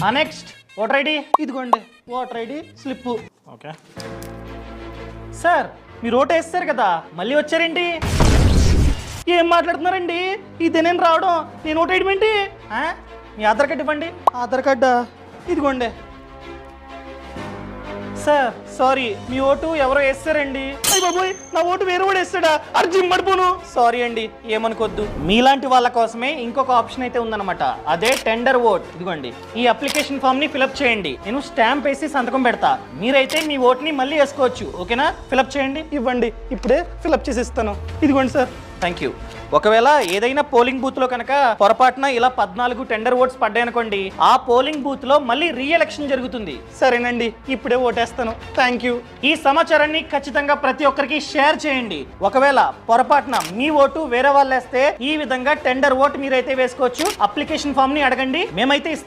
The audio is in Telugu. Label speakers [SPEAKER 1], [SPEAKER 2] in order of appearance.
[SPEAKER 1] Next voter ID.
[SPEAKER 2] ఇదిగోండి voter ID slip.
[SPEAKER 1] Okay sir, మీరు ఓటు వేస్తారు కదా, మళ్ళీ వచ్చారేంటి? ఏం మాట్లాడుతున్నారండి? ఇదే నేను రావడం, నేను ఓటు వేయడం ఏంటి? మీ ఆధార్ కార్డు ఇవ్వండి.
[SPEAKER 2] ఆధార్ కార్డా? ఇదిగోండి.
[SPEAKER 1] సార్ సారీ, మీ ఓటు ఎవరో వేస్తారండి. అయ్య బాబోయ్, నా ఓటు వేరే వాడు వేస్తాడా? అర్జున్ పడిపోను. సారీ అండి, ఏమనుకోద్దు. మీలాంటి వాళ్ళ కోసమే ఇంకొక ఆప్షన్ అయితే ఉందన్నమాట, అదే టెండర్ ఓట్. ఇదిగోండి, ఈ అప్లికేషన్ ఫామ్ ని ఫిలప్ చేయండి, నేను స్టాంప్ వేసి సంతకం పెడతా. మీరైతే మీ ఓట్ని మళ్ళీ వేసుకోవచ్చు. ఓకేనా? ఫిలప్ చేయండి.
[SPEAKER 2] ఇవ్వండి, ఇప్పుడే ఫిలప్ చేసి ఇస్తాను. ఇదిగోండి సార్.
[SPEAKER 1] Thank you. ఒకవేళ ఏదైనా పోలింగ్ బూత్ లో కనుక పొరపాటున ఇలా 14 టెండర్ ఓట్స్ పడ్డాయనుకోండి, ఆ పోలింగ్ బూత్ లో మళ్ళీ రీఎలక్షన్ జరుగుతుంది.
[SPEAKER 2] సరేనండి, ఇప్పుడే ఓటేస్తాను. Thank you.
[SPEAKER 1] ఈ సమాచారాన్ని ఖచ్చితంగా ప్రతి ఒక్కరికి షేర్ చేయండి. ఒకవేళ పొరపాటున మీ ఓటు వేరే వాళ్ళు వేస్తే ఈ విధంగా టెండర్ ఓట్ మీరైతే వేసుకోవచ్చు. అప్లికేషన్ ఫామ్ ని అడగండి, మేమైతే